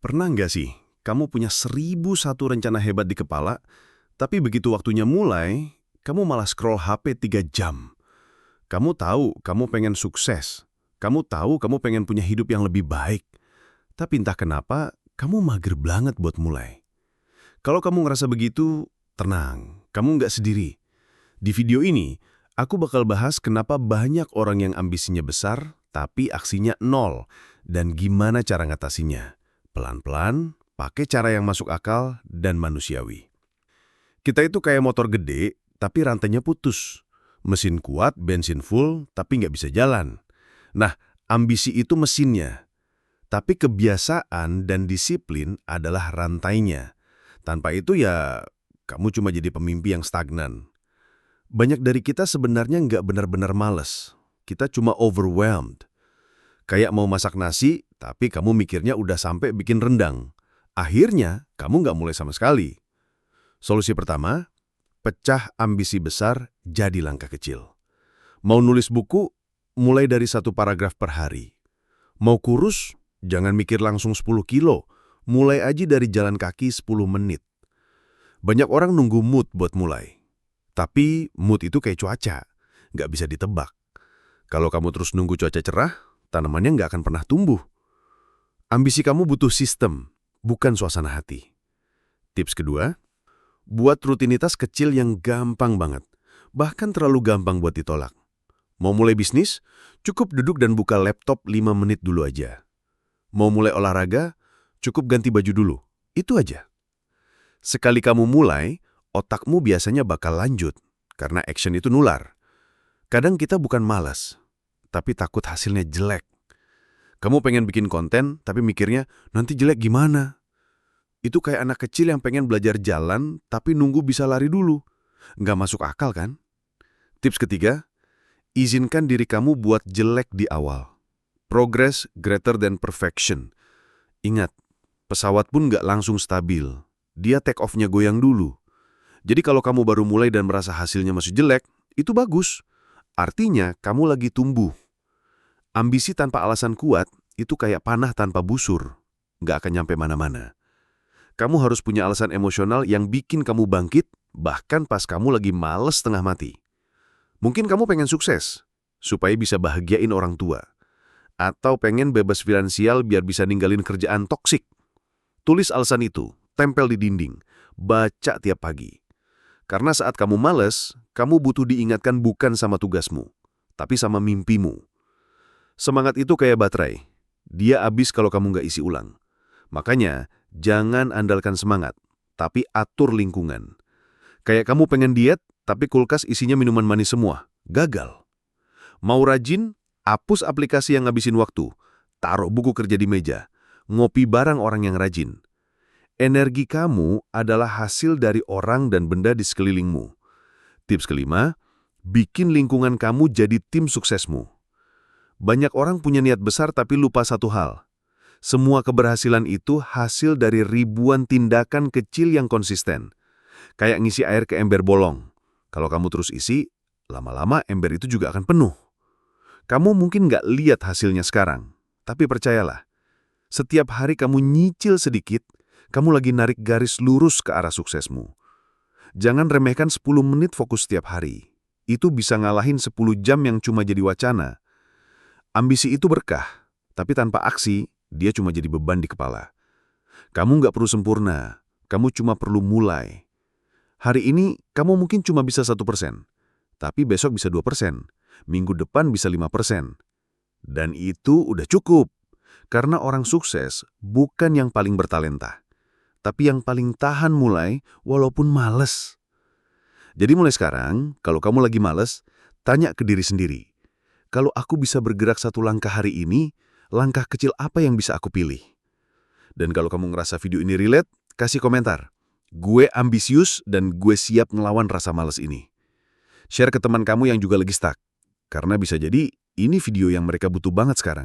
Pernah nggak sih, kamu punya 1001 rencana hebat di kepala, tapi begitu waktunya mulai, kamu malah scroll HP 3 jam. Kamu tahu kamu pengen sukses. Kamu tahu kamu pengen punya hidup yang lebih baik. Tapi entah kenapa, kamu mager banget buat mulai. Kalau kamu ngerasa begitu, tenang, kamu nggak sendiri. Di video ini, aku bakal bahas kenapa banyak orang yang ambisinya besar, tapi aksinya nol, dan gimana cara ngatasinya. Pelan-pelan, pakai cara yang masuk akal dan manusiawi. Kita itu kayak motor gede, tapi rantainya putus. Mesin kuat, bensin full, tapi nggak bisa jalan. Nah, ambisi itu mesinnya. Tapi kebiasaan dan disiplin adalah rantainya. Tanpa itu ya, kamu cuma jadi pemimpi yang stagnan. Banyak dari kita sebenarnya nggak benar-benar males. Kita cuma overwhelmed. Kayak mau masak nasi, tapi kamu mikirnya udah sampai bikin rendang. Akhirnya, kamu nggak mulai sama sekali. Solusi pertama, pecah ambisi besar jadi langkah kecil. Mau nulis buku, mulai dari 1 paragraf per hari. Mau kurus, jangan mikir langsung 10 kilo. Mulai aja dari jalan kaki 10 menit. Banyak orang nunggu mood buat mulai. Tapi mood itu kayak cuaca, nggak bisa ditebak. Kalau kamu terus nunggu cuaca cerah, tanamannya nggak akan pernah tumbuh. Ambisi kamu butuh sistem, bukan suasana hati. Tips kedua, buat rutinitas kecil yang gampang banget, bahkan terlalu gampang buat ditolak. Mau mulai bisnis? Cukup duduk dan buka laptop 5 menit dulu aja. Mau mulai olahraga? Cukup ganti baju dulu. Itu aja. Sekali kamu mulai, otakmu biasanya bakal lanjut, karena action itu nular. Kadang kita bukan malas, tapi takut hasilnya jelek. Kamu pengen bikin konten, tapi mikirnya, nanti jelek gimana? Itu kayak anak kecil yang pengen belajar jalan, tapi nunggu bisa lari dulu. Nggak masuk akal kan? Tips ketiga, izinkan diri kamu buat jelek di awal. Progress greater than perfection. Ingat, pesawat pun nggak langsung stabil. Dia take off-nya goyang dulu. Jadi kalau kamu baru mulai dan merasa hasilnya masih jelek, itu bagus. Artinya, kamu lagi tumbuh. Ambisi tanpa alasan kuat itu kayak panah tanpa busur. Nggak akan nyampe mana-mana. Kamu harus punya alasan emosional yang bikin kamu bangkit, bahkan pas kamu lagi males setengah mati. Mungkin kamu pengen sukses, supaya bisa bahagiain orang tua. Atau pengen bebas finansial biar bisa ninggalin kerjaan toksik. Tulis alasan itu, tempel di dinding, baca tiap pagi. Karena saat kamu males, kamu butuh diingatkan bukan sama tugasmu, tapi sama mimpimu. Semangat itu kayak baterai. Dia habis kalau kamu nggak isi ulang. Makanya, jangan andalkan semangat, tapi atur lingkungan. Kayak kamu pengen diet, tapi kulkas isinya minuman manis semua. Gagal. Mau rajin, hapus aplikasi yang ngabisin waktu. Taruh buku kerja di meja. Ngopi bareng orang yang rajin. Energi kamu adalah hasil dari orang dan benda di sekelilingmu. Tips kelima, bikin lingkungan kamu jadi tim suksesmu. Banyak orang punya niat besar tapi lupa satu hal. Semua keberhasilan itu hasil dari ribuan tindakan kecil yang konsisten. Kayak ngisi air ke ember bolong. Kalau kamu terus isi, lama-lama ember itu juga akan penuh. Kamu mungkin nggak lihat hasilnya sekarang, tapi percayalah, setiap hari kamu nyicil sedikit, kamu lagi narik garis lurus ke arah suksesmu. Jangan remehkan 10 menit fokus setiap hari. Itu bisa ngalahin 10 jam yang cuma jadi wacana. Ambisi itu berkah, tapi tanpa aksi, dia cuma jadi beban di kepala. Kamu nggak perlu sempurna, kamu cuma perlu mulai. Hari ini, kamu mungkin cuma bisa 1%, tapi besok bisa 2%, minggu depan bisa 5%. Dan itu udah cukup, karena orang sukses bukan yang paling bertalenta, tapi yang paling tahan mulai walaupun males. Jadi mulai sekarang, kalau kamu lagi males, tanya ke diri sendiri. Kalau aku bisa bergerak 1 langkah hari ini, langkah kecil apa yang bisa aku pilih? Dan kalau kamu ngerasa video ini relate, kasih komentar. Gue ambisius dan gue siap ngelawan rasa males ini. Share ke teman kamu yang juga lagi stuck. Karena bisa jadi ini video yang mereka butuh banget sekarang.